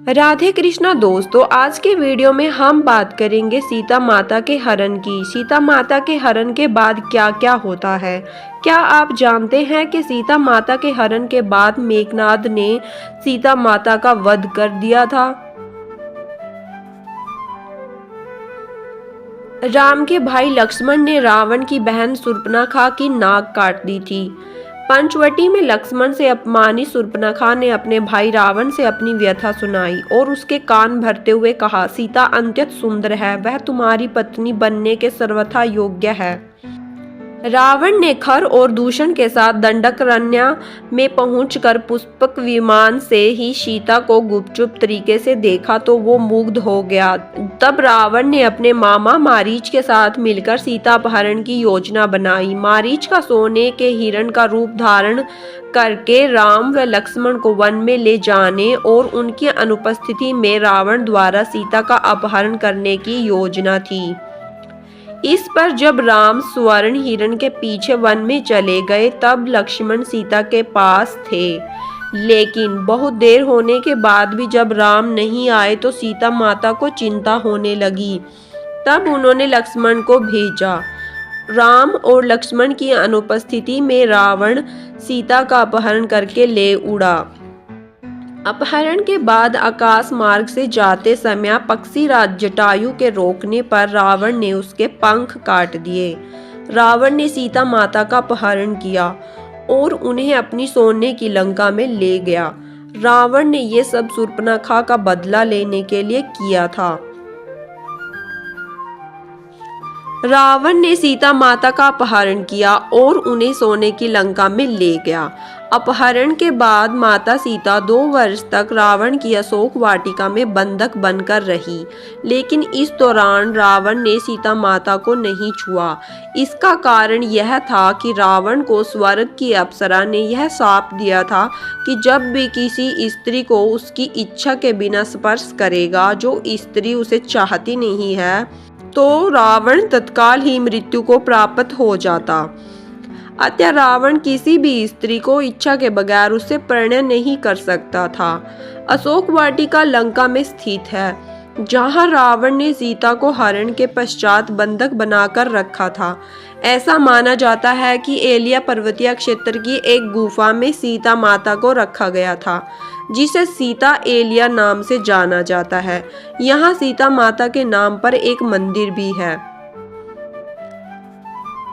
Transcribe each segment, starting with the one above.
राधे कृष्णा दोस्तों, आज के वीडियो में हम बात करेंगे सीता माता के हरण की। सीता माता के हरण के बाद क्या क्या होता है। क्या आप जानते हैं कि सीता माता के हरण के बाद मेघनाद ने सीता माता का वध कर दिया था। राम के भाई लक्ष्मण ने रावण की बहन शूर्पणखा की नाक काट दी थी। पंचवटी में लक्ष्मण से अपमानित शूर्पणखा ने अपने भाई रावण से अपनी व्यथा सुनाई और उसके कान भरते हुए कहा, सीता अत्यंत सुंदर है, वह तुम्हारी पत्नी बनने के सर्वथा योग्य है। रावण ने खर और दूषण के साथ दंडकारण्य में पहुंचकर पुष्पक विमान से ही सीता को गुपचुप तरीके से देखा तो वो मुग्ध हो गया। तब रावण ने अपने मामा मारीच के साथ मिलकर सीता अपहरण की योजना बनाई। मारीच का सोने के हिरण का रूप धारण करके राम व लक्ष्मण को वन में ले जाने और उनकी अनुपस्थिति में रावण द्वारा सीता का अपहरण करने की योजना थी। इस पर जब राम स्वर्ण हिरण के पीछे वन में चले गए तब लक्ष्मण सीता के पास थे, लेकिन बहुत देर होने के बाद भी जब राम नहीं आए तो सीता माता को चिंता होने लगी। तब उन्होंने लक्ष्मण को भेजा। राम और लक्ष्मण की अनुपस्थिति में रावण सीता का अपहरण करके ले उड़ा। अपहरण के बाद आकाश मार्ग से जाते समय पक्षीराज जटायु के रोकने पर रावण ने उसके पंख काट दिए। रावण ने सीता माता का अपहरण किया और उन्हें अपनी सोने की लंका में ले गया। रावण ने ये सब शूर्पणखा का बदला लेने के लिए किया था। रावण ने सीता माता का अपहरण किया और उन्हें सोने की लंका में ले गया। अपहरण के बाद माता सीता 2 वर्ष तक रावण की अशोक वाटिका में बंधक बनकर रही, लेकिन इस दौरान रावण ने सीता माता को नहीं छुआ। इसका कारण यह था कि रावण को स्वर्ग की अप्सरा ने यह शाप दिया था कि जब भी किसी स्त्री को उसकी इच्छा के बिना स्पर्श करेगा, जो स्त्री उसे चाहती नहीं है, तो रावण तत्काल ही मृत्यु को प्राप्त हो जाता। अतः रावण किसी भी स्त्री को इच्छा के बगैर उससे प्रणय नहीं कर सकता था। अशोक वाटिका लंका में स्थित है, जहां रावण ने सीता को हरण के पश्चात बंधक बनाकर रखा था। ऐसा माना जाता है कि एलिया पर्वतीय क्षेत्र की एक गुफा में सीता माता को रखा गया था, जिसे सीता एलिया नाम से जाना जाता है। यहाँ सीता माता के नाम पर एक मंदिर भी है।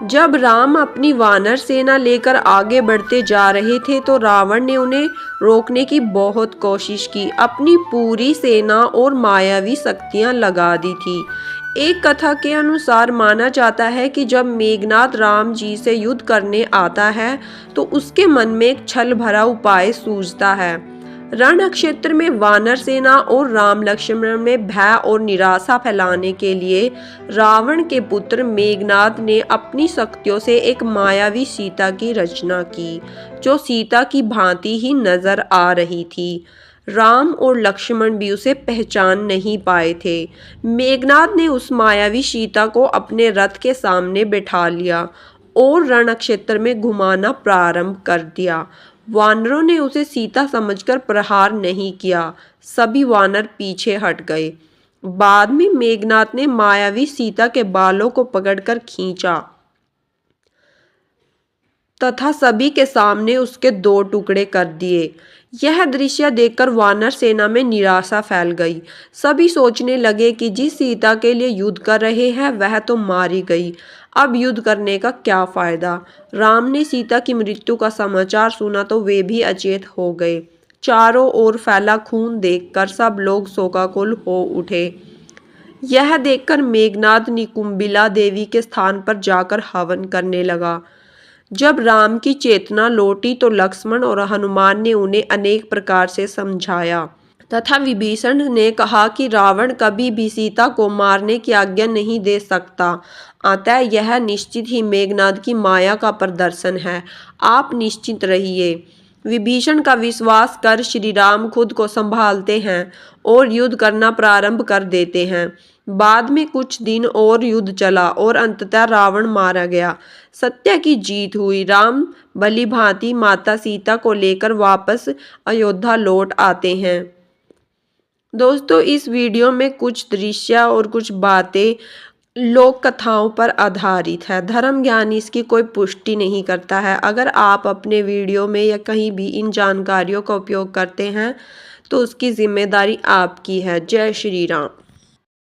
जब राम अपनी वानर सेना लेकर आगे बढ़ते जा रहे थे तो रावण ने उन्हें रोकने की बहुत कोशिश की, अपनी पूरी सेना और मायावी शक्तियां लगा दी थी। एक कथा के अनुसार माना जाता है कि जब मेघनाद राम जी से युद्ध करने आता है तो उसके मन में एक छल भरा उपाय सूझता है। रण क्षेत्र में वानर सेना और राम लक्ष्मण में भय और निराशा फैलाने के लिए रावण के पुत्र मेघनाद ने अपनी शक्तियों से एक मायावी सीता की रचना की, जो सीता की भांति ही नजर आ रही थी। राम और लक्ष्मण भी उसे पहचान नहीं पाए थे। मेघनाद ने उस मायावी सीता को अपने रथ के सामने बैठा लिया और रण क्षेत्र में घुमाना प्रारंभ कर दिया। वानरों ने उसे सीता समझकर प्रहार नहीं किया, सभी वानर पीछे हट गए। बाद में मेघनाद ने मायावी सीता के बालों को पकड़कर खींचा तथा सभी के सामने उसके 2 टुकड़े कर दिए। यह दृश्य देखकर वानर सेना में निराशा फैल गई। सभी सोचने लगे कि जिस सीता के लिए युद्ध कर रहे हैं वह तो मारी गई, अब युद्ध करने का क्या फायदा। राम ने सीता की मृत्यु का समाचार सुना तो वे भी अचेत हो गए। चारों ओर फैला खून देखकर सब लोग शोकाकुल हो उठे। यह देखकर मेघनाद निकुंबिला देवी के स्थान पर जाकर हवन करने लगा। जब राम की चेतना लौटी तो लक्ष्मण और हनुमान ने उन्हें अनेक प्रकार से समझाया तथा विभीषण ने कहा कि रावण कभी भी सीता को मारने की आज्ञा नहीं दे सकता, अतः यह निश्चित ही मेघनाद की माया का प्रदर्शन है, आप निश्चिंत रहिए। विभीषण का विश्वास कर श्री राम खुद को संभालते हैं और युद्ध करना प्रारंभ कर देते हैं। बाद में कुछ दिन और युद्ध चला और अंततः रावण मारा गया। सत्य की जीत हुई। राम भली भांति माता सीता को लेकर वापस अयोध्या लौट आते हैं। दोस्तों इस वीडियो में कुछ दृश्य और कुछ बातें लोक कथाओं पर आधारित है। धर्म ज्ञान इसकी कोई पुष्टि नहीं करता है। अगर आप अपने वीडियो में या कहीं भी इन जानकारियों का उपयोग करते हैं तो उसकी जिम्मेदारी आपकी है। जय श्री राम।